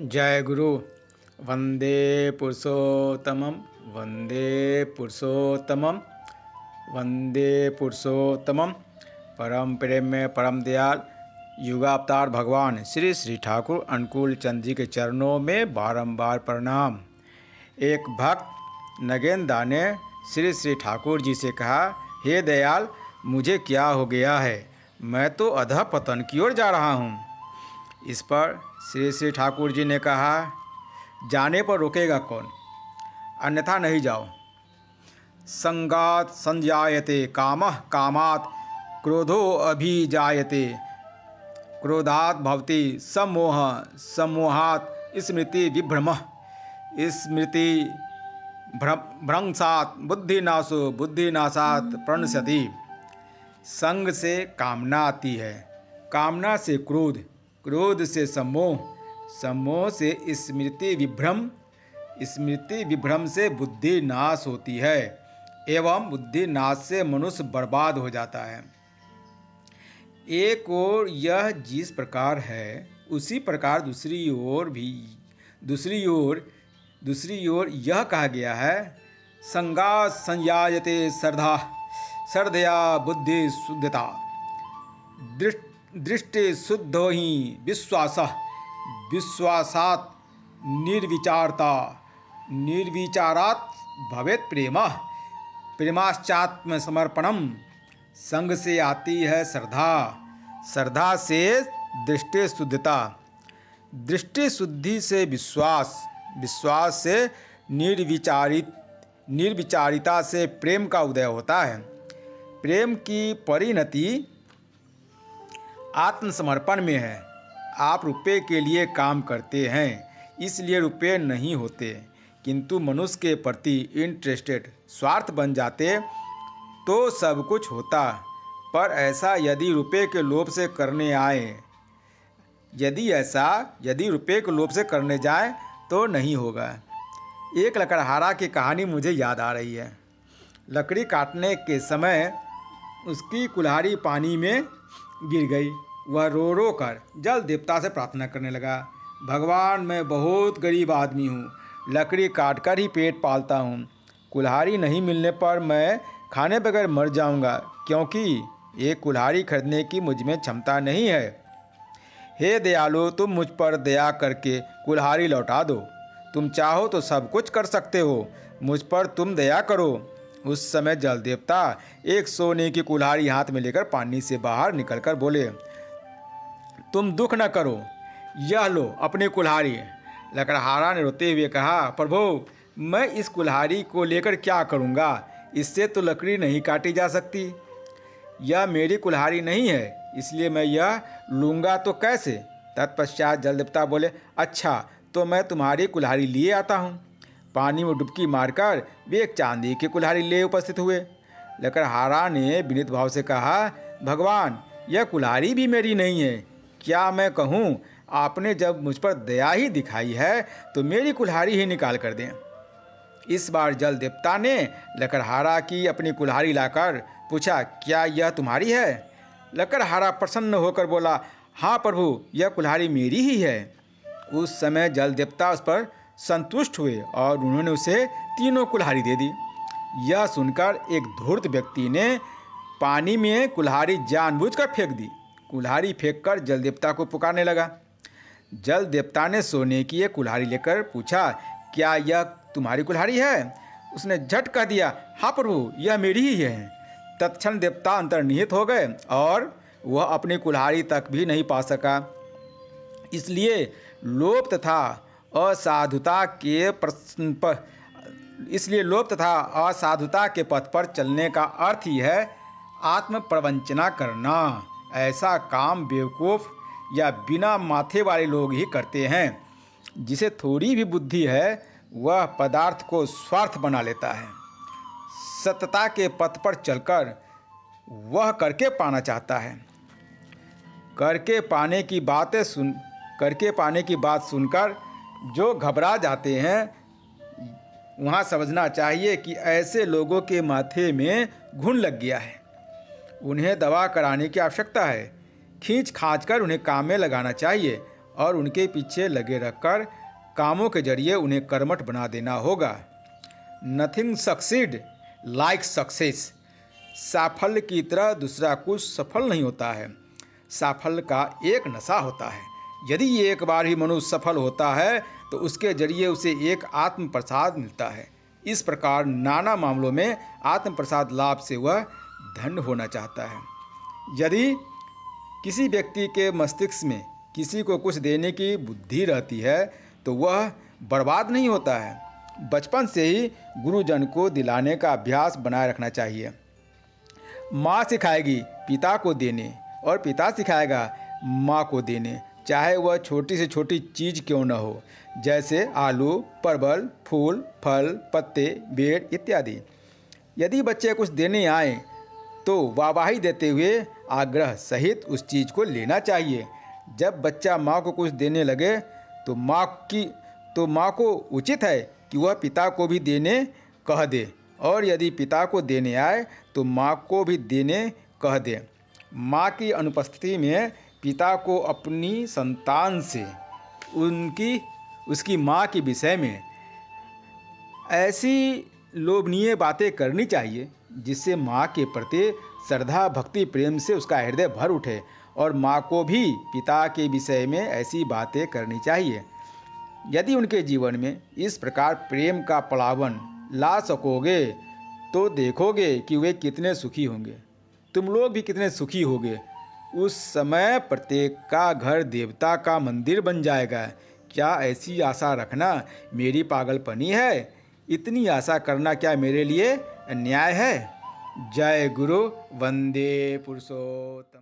जय गुरु। वंदे पुरुषोत्तमम, वंदे पुरुषोत्तमम, वंदे पुरुषोत्तमम। परम प्रेम में परम दयाल युगावतार भगवान श्री श्री ठाकुर अनुकूल चंद जी के चरणों में बारंबार प्रणाम। एक भक्त नगेंदा ने श्री श्री ठाकुर जी से कहा, हे दयाल, मुझे क्या हो गया है? मैं तो अधः पतन की ओर जा रहा हूँ। इस पर श्री श्री ठाकुर जी ने कहा, जाने पर रोकेगा कौन? अन्यथा नहीं जाओ। संगात संजायते कामः, कामात् क्रोधो अभिजायते, क्रोधात् भवति सम्मोह, सम्मोहात् स्मृति विभ्रमः, स्मृति भ्रंशात् बुद्धिनाशो, बुद्धिनाशात् प्रणश्यति। संग से कामना आती है, कामना से क्रोध, क्रोध से सम्मोह, सम्मोह से स्मृति विभ्रम, स्मृति विभ्रम से बुद्धि नाश होती है एवं बुद्धि नाश से मनुष्य बर्बाद हो जाता है। एक ओर यह जिस प्रकार है उसी प्रकार दूसरी ओर यह कहा गया है, संगा संयायते श्रद्धा, श्रद्धया बुद्धि शुद्धता, दृष्टि शुद्धो ही विश्वासः, विश्वासात् निर्विचारता, निर्विचारात् भवेत् प्रेमः, प्रेमाश्चात्म समर्पणम। संग से आती है श्रद्धा, श्रद्धा से दृष्टि शुद्धता, दृष्टि शुद्धि से विश्वास, विश्वास से निर्विचारिता से प्रेम का उदय होता है। प्रेम की परिणति आत्मसमर्पण में है। आप रुपये के लिए काम करते हैं, इसलिए रुपये नहीं होते, किंतु मनुष्य के प्रति इंटरेस्टेड, स्वार्थ बन जाते तो सब कुछ होता। पर ऐसा यदि रुपये के लोभ से करने आए, यदि रुपये के लोभ से करने जाए तो नहीं होगा। एक लकड़हारा की कहानी मुझे याद आ रही है। लकड़ी काटने के समय उसकी कुल्हाड़ी पानी में गिर गई। वह रो रो कर जल देवता से प्रार्थना करने लगा, भगवान, मैं बहुत गरीब आदमी हूँ, लकड़ी काट कर ही पेट पालता हूँ, कुल्हाड़ी नहीं मिलने पर मैं खाने बगैर मर जाऊँगा, क्योंकि एक कुल्हाड़ी खरीदने की मुझ में क्षमता नहीं है। हे दयालु, तुम मुझ पर दया करके कुल्हाड़ी लौटा दो। तुम चाहो तो सब कुछ कर सकते हो, मुझ पर तुम दया करो। उस समय जल देवता एक सोने की कुल्हाड़ी हाथ में लेकर पानी से बाहर निकलकर बोले, तुम दुख न करो, यह लो अपनी कुल्हाड़ी। लकड़हारा ने रोते हुए कहा, प्रभु, मैं इस कुल्हाड़ी को लेकर क्या करूँगा? इससे तो लकड़ी नहीं काटी जा सकती। यह मेरी कुल्हाड़ी नहीं है, इसलिए मैं यह लूँगा तो कैसे? तत्पश्चात जल देवता बोले, अच्छा, तो मैं तुम्हारी कुल्हाड़ी लिए आता हूँ। पानी में डुबकी मारकर वे एक चांदी की कुल्हाड़ी ले उपस्थित हुए। लकड़हारा ने विनीत भाव से कहा, भगवान, यह कुल्हाड़ी भी मेरी नहीं है, क्या मैं कहूँ? आपने जब मुझ पर दया ही दिखाई है तो मेरी कुल्हाड़ी ही निकाल कर दें। इस बार जल देवता ने लकड़हारा की अपनी कुल्हाड़ी लाकर पूछा, क्या यह तुम्हारी है? लकड़हारा प्रसन्न होकर बोला, हाँ प्रभु, यह कुल्हाड़ी मेरी ही है। उस समय जल देवता उस पर संतुष्ट हुए और उन्होंने उसे तीनों कुल्हाड़ी दे दी। यह सुनकर एक धूर्त व्यक्ति ने पानी में कुल्हाड़ी जानबूझकर फेंक दी। कुल्हाड़ी फेंककर जल देवता को पुकारने लगा। जल देवता ने सोने की एक कुल्हाड़ी लेकर पूछा, क्या यह तुम्हारी कुल्हाड़ी है? उसने झट कह दिया, हाँ प्रभु, यह मेरी ही है। तत्क्षण देवता अंतर्निहित हो गए और वह अपनी कुल्हाड़ी तक भी नहीं पा सका। इसलिए लोभ तथा असाधुता के पथ पर चलने का अर्थ ही है आत्म प्रवंचना करना। ऐसा काम बेवकूफ़ या बिना माथे वाले लोग ही करते हैं। जिसे थोड़ी भी बुद्धि है वह पदार्थ को स्वार्थ बना लेता है। सत्यता के पथ पर चलकर वह करके पाना चाहता है। करके पाने की बात सुनकर जो घबरा जाते हैं, वहाँ समझना चाहिए कि ऐसे लोगों के माथे में घुन लग गया है। उन्हें दवा कराने की आवश्यकता है। खींच खांच कर उन्हें काम में लगाना चाहिए और उनके पीछे लगे रहकर कामों के जरिए उन्हें कर्मठ बना देना होगा। Nothing succeed like success. साफल्य की तरह दूसरा कुछ सफल नहीं होता है। साफल्य का एक नशा होता है। यदि एक बार ही मनुष्य सफल होता है तो उसके जरिए उसे एक आत्म प्रसाद मिलता है। इस प्रकार नाना मामलों में आत्म प्रसाद लाभ से वह धन्य होना चाहता है। यदि किसी व्यक्ति के मस्तिष्क में किसी को कुछ देने की बुद्धि रहती है तो वह बर्बाद नहीं होता है। बचपन से ही गुरुजन को दिलाने का अभ्यास बनाए रखना चाहिए। माँ सिखाएगी पिता को देने और पिता सिखाएगा माँ को देने, चाहे वह छोटी से छोटी चीज़ क्यों न हो, जैसे आलू, परवल, फूल, फल, पत्ते, बेर इत्यादि। यदि बच्चे कुछ देने आए तो वाहवाही देते हुए आग्रह सहित उस चीज़ को लेना चाहिए। जब बच्चा माँ को कुछ देने लगे तो माँ को उचित है कि वह पिता को भी देने कह दे, और यदि पिता को देने आए तो माँ को भी देने कह दे। माँ की अनुपस्थिति में पिता को अपनी संतान से उसकी माँ के विषय में ऐसी लोभनीय बातें करनी चाहिए जिससे माँ के प्रति श्रद्धा, भक्ति, प्रेम से उसका हृदय भर उठे, और माँ को भी पिता के विषय में ऐसी बातें करनी चाहिए। यदि उनके जीवन में इस प्रकार प्रेम का पलावन ला सकोगे तो देखोगे कि वे कितने सुखी होंगे। तुम लोग भी कितने सुखी होगे। उस समय प्रत्येक का घर देवता का मंदिर बन जाएगा। क्या ऐसी आशा रखना मेरी पागलपनी है? इतनी आशा करना क्या मेरे लिए अन्याय है? जय गुरु। वंदे पुरुषोत्तम।